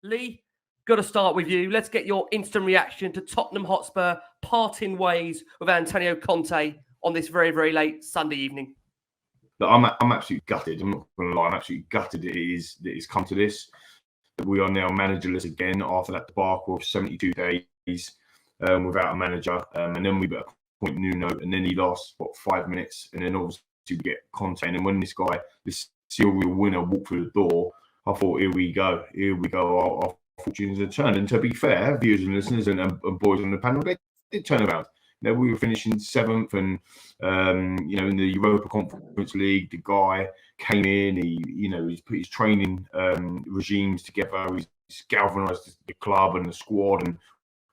Lee, got to start with you. Let's get your instant reaction to Tottenham Hotspur parting ways with Antonio Conte on this very, very late Sunday evening. I'm absolutely gutted. I'm not going to lie. I'm absolutely gutted that it's come to this. That we are now managerless again after that debacle of 72 days without a manager. And then we better appoint Nuno. And then he lasts, 5 minutes. And then obviously we get Conte. And when this serial winner walked through the door, I thought, here we go. Our fortunes have turned. And to be fair, viewers and listeners and boys on the panel, they did turn around. We were finishing 7th, and in the Europa Conference League, the guy came in. He's put his training regimes together. He's galvanised the club and the squad and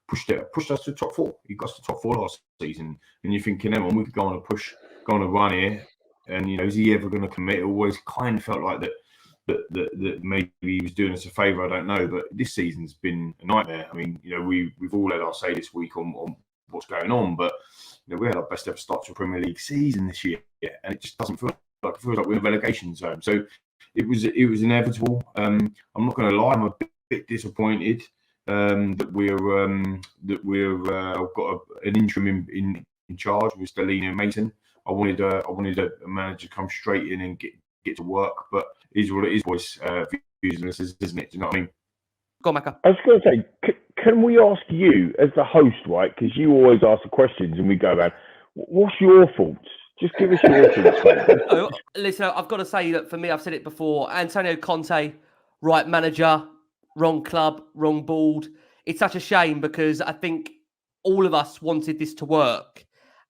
pushed us to top 4. He got us to top 4 last season, and you're thinking, "Come on, we could go on a run here." And is he ever going to commit? It always kind of felt like that maybe he was doing us a favour. I don't know, but this season's been a nightmare. I mean, we've all had our say this week on what's going on, but we had our best ever start to a Premier League season this year, and it just doesn't feel like we're in a relegation zone. So it was inevitable. I'm not going to lie, I'm a bit disappointed that we're got an interim in charge with Stellina Mason. I wanted a manager to come straight in and get to work, but it is what it is, boys. Isn't it? Do you know what I mean? Go on, Macca. I was going to say, can we ask you as the host, right? Because you always ask the questions and we go around. What's your thoughts? Just give us your thoughts. Listen, I've got to say that for me, I've said it before. Antonio Conte, right manager, wrong club, wrong board. It's such a shame because I think all of us wanted this to work,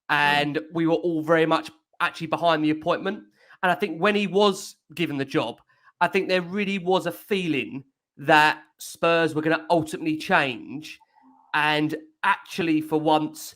and we were all very much actually behind the appointment. And I think when he was given the job, I think there really was a feeling that Spurs were going to ultimately change and actually, for once,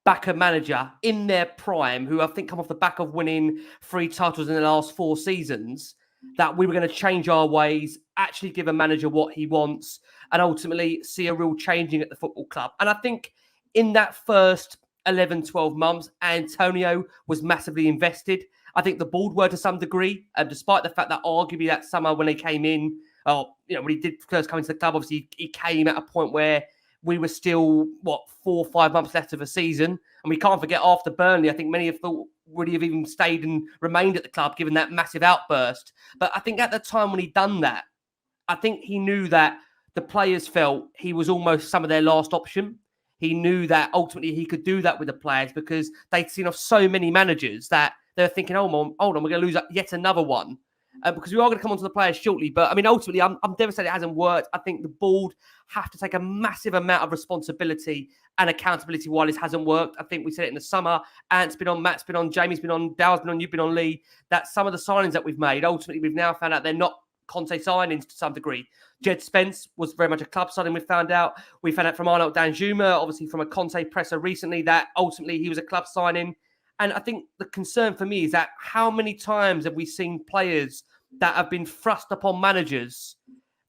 back a manager in their prime, who I think come off the back of winning 3 titles in the last 4 seasons, that we were going to change our ways, actually give a manager what he wants, and ultimately see a real changing at the football club. And I think in that first 11, 12 months, Antonio was massively invested. I think the board were to some degree, despite the fact that arguably that summer when they came in, when he did first come into the club, obviously he came at a point where we were still, 4 or 5 months left of a season. And we can't forget after Burnley, I think many have thought would he have even stayed and remained at the club given that massive outburst. But I think at the time when he'd done that, I think he knew that the players felt he was almost some of their last option. He knew that ultimately he could do that with the players because they'd seen off so many managers that they're thinking, hold on, we're going to lose yet another one. Because we are going to come on to the players shortly. But, I mean, ultimately, I'm devastated it hasn't worked. I think the board have to take a massive amount of responsibility and accountability while this hasn't worked. I think we said it in the summer. Ant's been on, Matt's been on, Jamie's been on, Dow's been on, you've been on, Lee. That some of the signings that we've made, ultimately, we've now found out they're not Conte signings to some degree. Jed Spence was very much a club signing, we found out. We found out from Arnaud Danjuma, obviously from a Conte presser recently, that ultimately he was a club signing. And I think the concern for me is that how many times have we seen players that have been thrust upon managers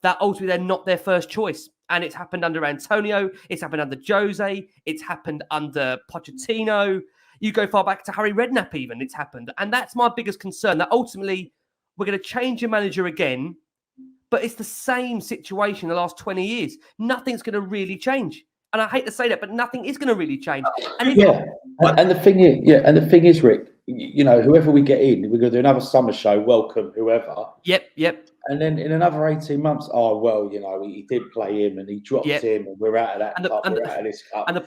that ultimately they're not their first choice? And it's happened under Antonio, it's happened under Jose, it's happened under Pochettino. You go far back to Harry Redknapp even, it's happened. And that's my biggest concern, that ultimately we're going to change a manager again, but it's the same situation the last 20 years. Nothing's going to really change. And I hate to say that, but nothing is going to really change. And and the thing is, Rick, whoever we get in, we're going to do another summer show, welcome whoever. Yep. And then in another 18 months, he did play him and he dropped him, and we're out of that cup, we're out of this cup. And the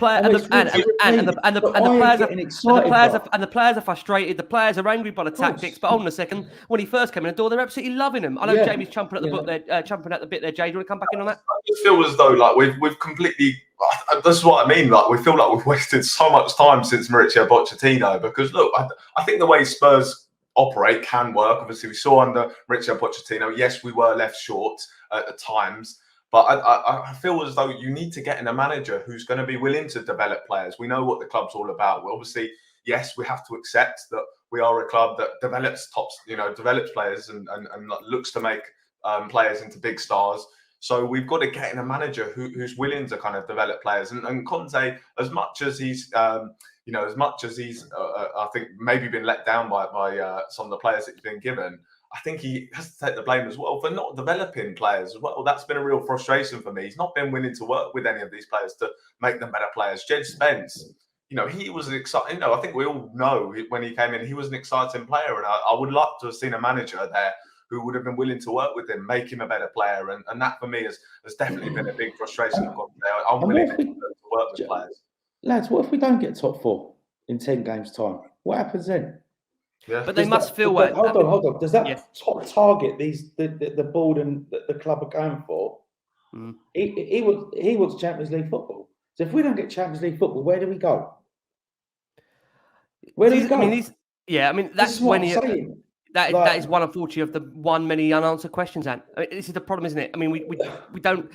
players are frustrated. The players are angry by the tactics. But hold on a second, when he first came in the door, they're absolutely loving him. I know Jamie's chomping at the bit there. Jay, do you want to come back in on that? I just feel as though we've completely. This is what I mean. We feel like we've wasted so much time since Mauricio Pochettino. Because look, I think the way Spurs operate can work. Obviously, we saw under Mauricio Pochettino, yes, we were left short at times, but I feel as though you need to get in a manager who's going to be willing to develop players. We know what the club's all about. Obviously, yes, we have to accept that we are a club that develops develops players and looks to make players into big stars. So we've got to get in a manager who's willing to kind of develop players. And Conte, as much as he's I think maybe been let down by some of the players that he's been given, I think he has to take the blame as well for not developing players as well. That's been a real frustration for me. He's not been willing to work with any of these players to make them better players. Jed Spence, he was an exciting. I think we all know when he came in, he was an exciting player, and I would like to have seen a manager there who would have been willing to work with him, make him a better player, and that for me has definitely been a big frustration. I'm willing to work with players. Lads, what if we don't get top 4 in 10 games' time? What happens then? Yeah. But they must feel like. Hold on. Does that top target the board and the club are going for? Mm. He wants Champions League football. So if we don't get Champions League football, where do we go? Where do we go? That's when that is one, unfortunately, of the many unanswered questions. And this is the problem, isn't it? We don't.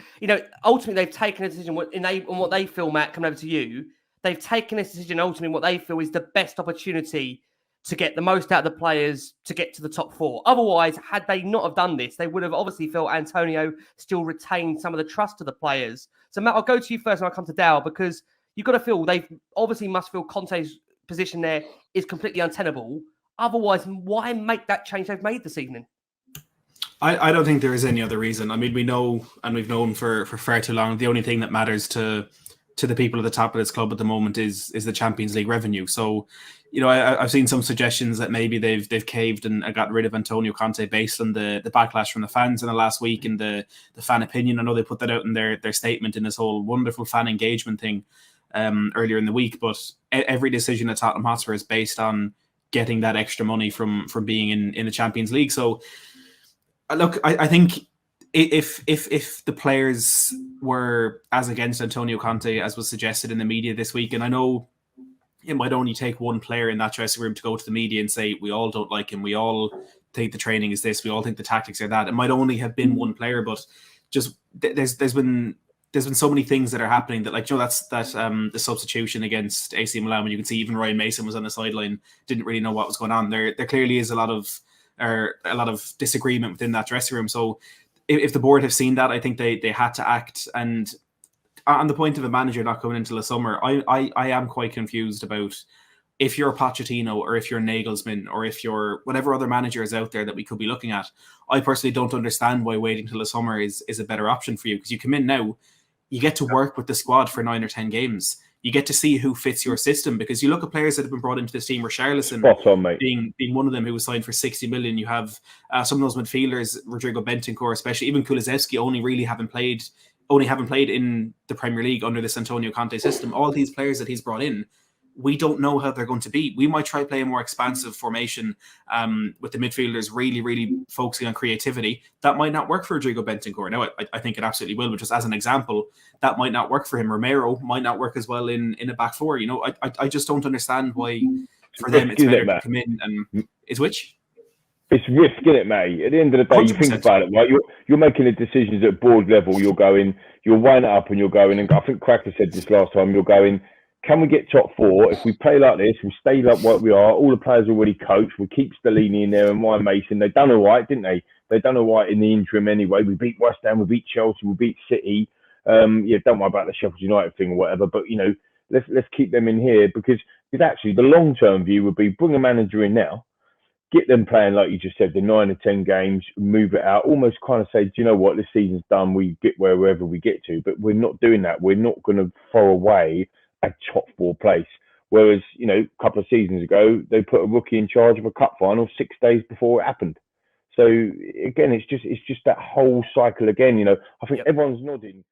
Ultimately, they've taken a decision on what they feel, Matt, coming over to you. They've taken a decision ultimately what they feel is the best opportunity to get the most out of the players to get to the top 4. Otherwise, had they not have done this, they would have obviously felt Antonio still retained some of the trust of the players. So, Matt, I'll go to you first and I'll come to Dale, because you've got to feel they obviously must feel Conte's position there is completely untenable. Otherwise, why make that change they've made this evening? I don't think there is any other reason. We know, and we've known for far too long, the only thing that matters to the people at the top of this club at the moment is the Champions League revenue. So, I've seen some suggestions that maybe they've caved and got rid of Antonio Conte based on the backlash from the fans in the last week and the fan opinion. I know they put that out in their statement in this whole wonderful fan engagement thing earlier in the week. But every decision at Tottenham Hotspur is based on getting that extra money from being in the Champions League. So, look, I think if the players were as against Antonio Conte as was suggested in the media this week, and I know it might only take one player in that dressing room to go to the media and say, we all don't like him, we all think the training is this, we all think the tactics are that. It might only have been one player, but just there's been so many things that are happening that, that's the substitution against AC Milan, when you can see even Ryan Mason was on the sideline, didn't really know what was going on. There clearly is a lot of disagreement within that dressing room. So if the board have seen that, I think they had to act. And on the point of a manager not coming into the summer, I am quite confused about if you're Pochettino or if you're Nagelsmann or if you're whatever other manager is out there that we could be looking at. I personally don't understand why waiting till the summer is a better option for you, because you come in now, you get to work with the squad for 9 or 10 games. You get to see who fits your system, because you look at players that have been brought into this team, Richarlison being one of them, who was signed for 60 million. You have some of those midfielders, Rodrigo Bentancur, especially, even Kulusevski, only haven't played in the Premier League under this Antonio Conte system. All these players that he's brought in, we don't know how they're going to be. We might try play a more expansive formation with the midfielders really, really focusing on creativity. That might not work for Rodrigo Bentancur. Now, I think it absolutely will, but just as an example, that might not work for him. Romero might not work as well in a back four. I just don't understand why for them it's better to come in and... Is which? It's risk, isn't it, mate? At the end of the day, 100%. You think about it, right? You're making the decisions at board level. You're weighing it up, and you're going, and I think Cracker said this last time, you're going, can we get top 4? If we play like this, we stay like what we are. All the players are already coached. We keep Stellini in there and Ryan Mason. They've done all right, didn't they? They've done all right in the interim anyway. We beat West Ham, we beat Chelsea, we beat City. Don't worry about the Sheffield United thing or whatever. But let's keep them in here, because actually the long-term view would be bring a manager in now, get them playing, like you just said, the 9 or 10 games, move it out, almost kind of say, do you know what, this season's done, we get wherever we get to. But we're not doing that. We're not going to throw away a top 4 place. Whereas, a couple of seasons ago, they put a rookie in charge of a cup final 6 days before it happened. So again, it's just that whole cycle again. I think everyone's nodding